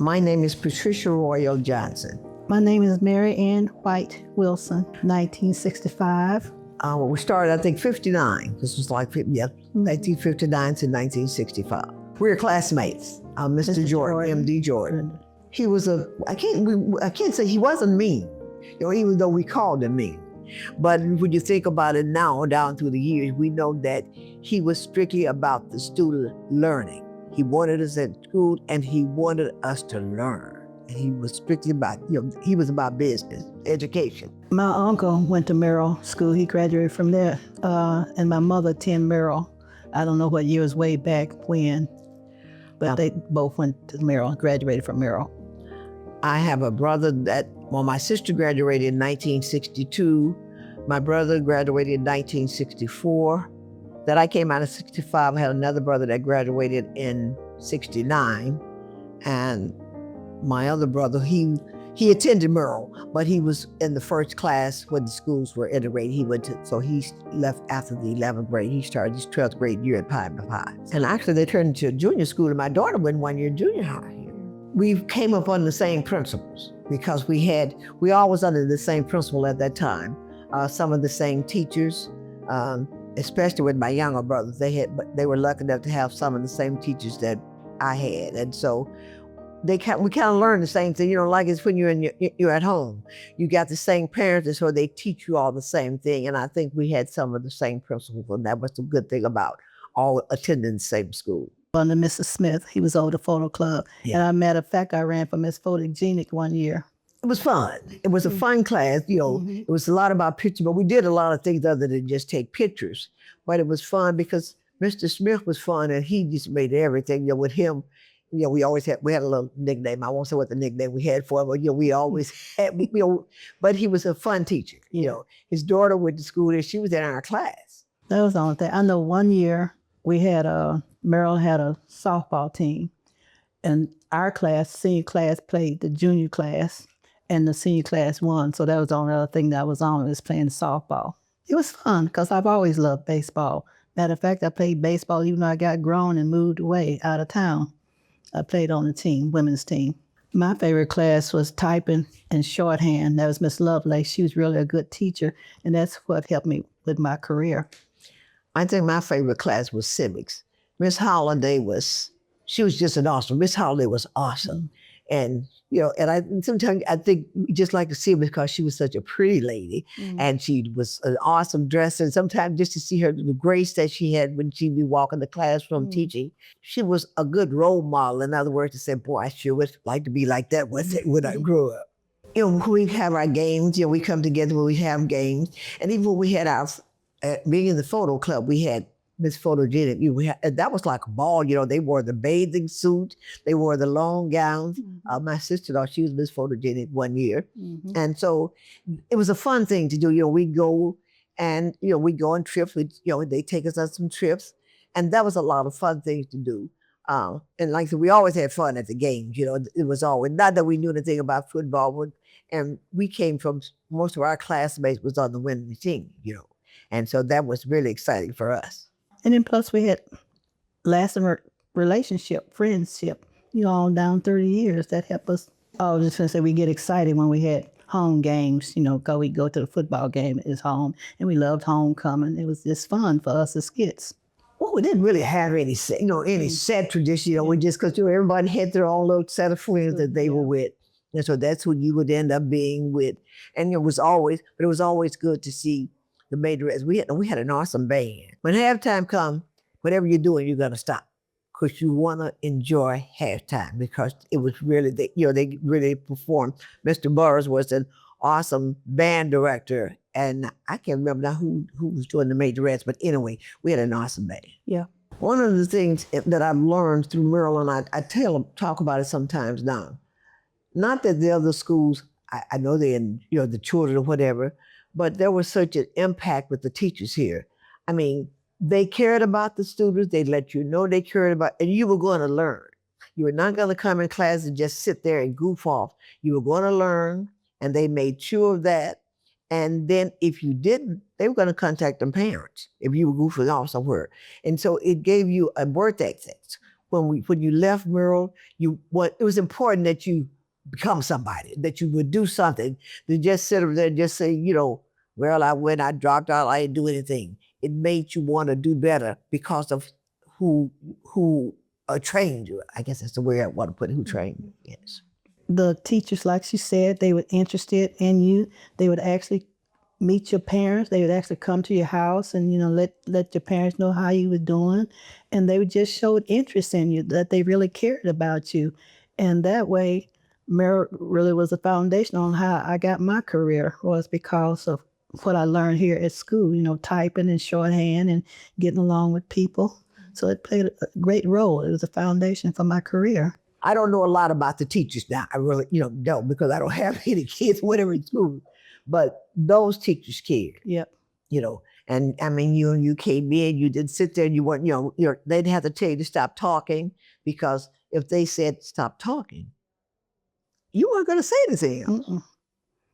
My name is Patricia Royal Johnson. My name is Mary Ann White Wilson, 1965. We started, I think, 59. This was like, 1959 to 1965. We were classmates. Mr. Jordan, MD Jordan. He was I can't say he wasn't mean, even though we called him mean. But when you think about it now, down through the years, we know that he was strictly about the student learning. He wanted us at school and he wanted us to learn. And he was strictly about, he was about business, education. My uncle went to Merrill School. He graduated from there. And my mother attended Merrill. I don't know what years way back when, but they both went to Merrill, graduated from Merrill. I have a brother my sister graduated in 1962. My brother graduated in 1964. That I came out of 65. I had another brother that graduated in 69. And my other brother, he attended Merrill, but he was in the first class when the schools were integrated. So he left after the 11th grade. He started his 12th grade year at Pine Bluff High. And actually they turned into a junior school and my daughter went 1 year junior high here. We came up on the same principles because we always under the same principle at that time. Some of the same teachers, especially with my younger brothers. They were lucky enough to have some of the same teachers that I had. And so we kind of learn the same thing, like it's when you're at home. You got the same parents, and so they teach you all the same thing. And I think we had some of the same principles, and that was the good thing about all attending the same school. Under Mrs. Smith, he was over the photo club. Yeah. And as a matter of fact, I ran for Miss Photogenic 1 year. It was fun. It was a fun class, It was a lot about pictures, but we did a lot of things other than just take pictures. But it was fun because Mr. Smith was fun and he just made everything, with him. We had a little nickname. I won't say what the nickname we had for him, but we always had, but he was a fun teacher. His daughter went to school and she was in our class. That was the only thing. I know 1 year we had Merrill had a softball team, and our class, senior class, played the junior class, and the senior class won. So that was the only other thing that I was on, was playing softball. It was fun because I've always loved baseball. Matter of fact, I played baseball even though I got grown and moved away out of town. I played on the team, women's team. My favorite class was typing and shorthand. That was Miss Lovelace. She was really a good teacher, and that's what helped me with my career. I think my favorite class was civics. Miss Holiday she was just an awesome. Miss Holiday was awesome. And, and sometimes I think we just like to see her because she was such a pretty lady and she was an awesome dresser. And sometimes just to see her, the grace that she had when she'd be walking the classroom teaching, she was a good role model. In other words, to say, boy, I sure would like to be like that when I grew up. When we have our games, we come together when we have games. And even when we had being in the photo club, we had Miss Photogenic. That was like a ball, they wore the bathing suit, they wore the long gowns. My sister-in-law, she was Miss Photogenic 1 year. And so it was a fun thing to do. We'd go and, we'd go on trips. They take us on some trips. And that was a lot of fun things to do. And like I said, we always had fun at the games. It was always, not that we knew anything about football, and we came from, most of our classmates was on the winning team, And so that was really exciting for us. And then plus we had lasting relationship, friendship, all down 30 years. That helped us. I was just going to say we get excited when we had home games, because we'd go to the football game at his home, and we loved homecoming. It was just fun for us as kids. Well, we didn't really have any set tradition, we just, because everybody had their own little set of friends that they were with. And so that's who you would end up being with. And it was always good to see the Majorettes. We had an awesome band. When halftime comes, whatever you're doing, you're gonna stop because you wanna enjoy halftime because it was really, they really performed. Mr. Burris was an awesome band director, and I can't remember now who was doing the Majorettes, but anyway, we had an awesome band. Yeah. One of the things that I've learned through Merrill, and I talk about it sometimes now, not that the other schools, I know they're in, the children or whatever, but there was such an impact with the teachers here. I mean, they cared about the students. They let you know they cared about, and you were going to learn. You were not going to come in class and just sit there and goof off. You were going to learn, and they made sure of that. And then if you didn't, they were going to contact them parents if you were goofing off somewhere. And so it gave you a work ethic. when you left Merrill, it was important that you become somebody, that you would do something. To just sit over there and just say, well, I dropped out, I didn't do anything. It made you want to do better because of who trained you. I guess that's the way I want to put it, who trained you, yes. The teachers, like she said, they were interested in you. They would actually meet your parents. They would actually come to your house and, let your parents know how you were doing. And they would just show interest in you, that they really cared about you. And that way, Merrill really was a foundation on how I got my career, was because of what I learned here at school, typing and shorthand and getting along with people. So it played a great role. It was a foundation for my career. I don't know a lot about the teachers now. I really, don't, because I don't have any kids, whatever, in school. But those teachers cared. Yep. And I mean, you came in, you didn't sit there and you weren't, they'd have to tell you to stop talking, because if they said stop talking, you weren't going to say anything else. Mm-mm.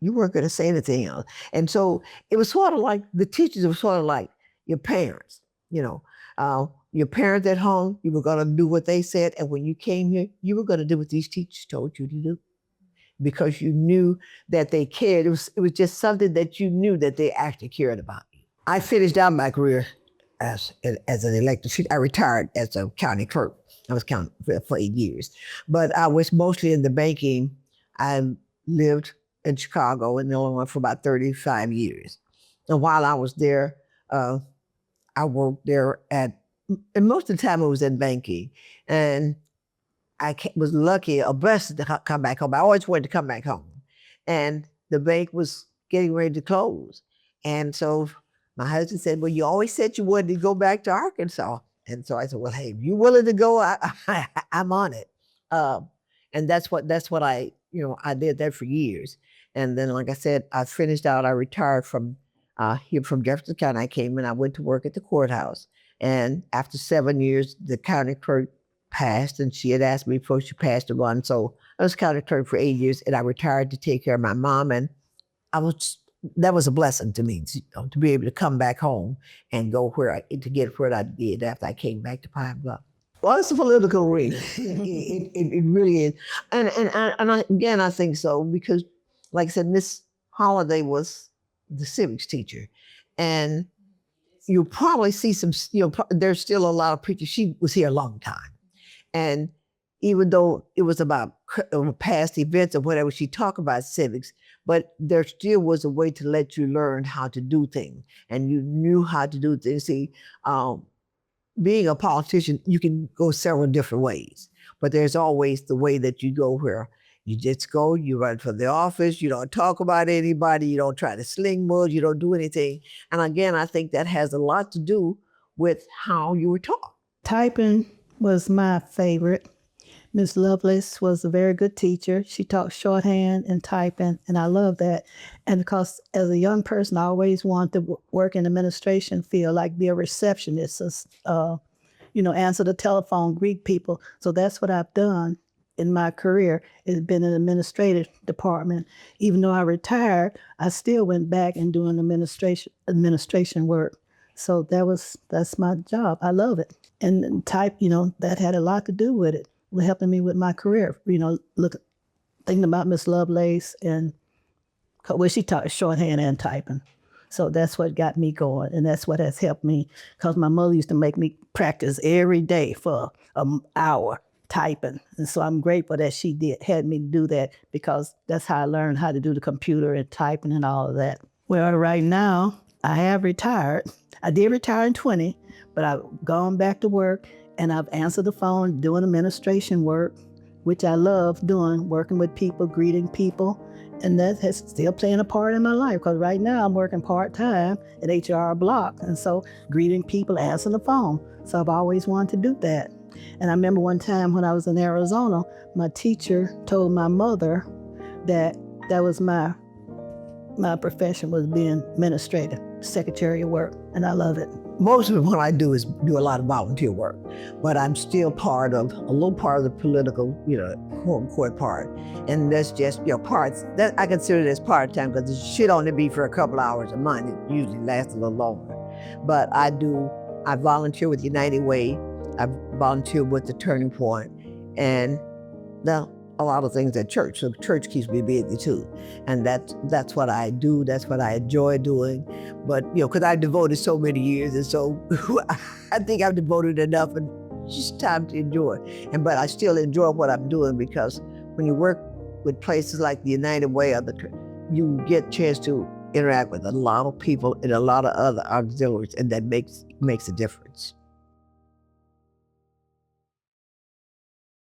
You weren't going to say anything else. And so it was sort of like, the teachers were sort of like your parents, your parents at home, you were going to do what they said. And when you came here, you were going to do what these teachers told you to do, because you knew that they cared. It was just something that you knew that they actually cared about you. I finished out my career as an elected. I retired as a county clerk. I was county for 8 years. But I was mostly in the banking. I lived in Chicago in Illinois for about 35 years. And while I was there, I worked there and most of the time it was in banking. And I was lucky or blessed to come back home. I always wanted to come back home. And the bank was getting ready to close. And so my husband said, well, you always said you wanted to go back to Arkansas. And so I said, well, hey, if you're willing to go, I'm on it. And that's what I did that for years. And then, like I said, I finished out, I retired from here from Jefferson County. I came and I went to work at the courthouse. And after 7 years, the county clerk passed, and she had asked me before she passed to run. So I was county clerk for 8 years, and I retired to take care of my mom. And that was a blessing to me, to be able to come back home and go to get where I did after I came back to Pine Bluff. Well, it's a political reason. It really is. And I think so, because, like I said, Miss Holiday was the civics teacher. And you'll probably see there's still a lot of preachers. She was here a long time. And even though it was about past events or whatever, she talked about civics, but there still was a way to let you learn how to do things. And you knew how to do things. See, being a politician, you can go several different ways, but there's always the way that you go where you just go, you run for the office, you don't talk about anybody, you don't try to sling words, you don't do anything. And again, I think that has a lot to do with how you were taught. Typing was my favorite. Miss Lovelace was a very good teacher. She taught shorthand and typing, and I love that. And because as a young person, I always wanted to work in the administration field, like be a receptionist, answer the telephone, greet people. So that's what I've done in my career. It's been an administrative department. Even though I retired, I still went back and doing administration work. So that's my job. I love it. And type, that had a lot to do with it, helping me with my career. Thinking about Miss Lovelace, and she taught shorthand and typing. So that's what got me going, and that's what has helped me, because my mother used to make me practice every day for an hour typing. And so I'm grateful that she had me do that, because that's how I learned how to do the computer and typing and all of that. Well, right now, I have retired. I did retire in 20, but I've gone back to work, and I've answered the phone, doing administration work, which I love doing, working with people, greeting people. And that has still playing a part in my life, because right now I'm working part-time at HR Block. And so greeting people, answering the phone. So I've always wanted to do that. And I remember one time when I was in Arizona, my teacher told my mother that was my profession, was being administrative, secretarial work, and I love it. Most of what I do is do a lot of volunteer work, but I'm still a little part of the political, quote unquote part. And that's just, parts that I consider it as part-time, because it should only be for a couple hours a month. It usually lasts a little longer. But I volunteer with United Way. I've volunteered with the Turning Point, and now a lot of things at church. So church keeps me busy too, and that's what I do. That's what I enjoy doing. But because I devoted so many years, and so I think I've devoted enough, and it's just time to enjoy. But I still enjoy what I'm doing, because when you work with places like the United Way, you get a chance to interact with a lot of people and a lot of other auxiliaries, and that makes a difference.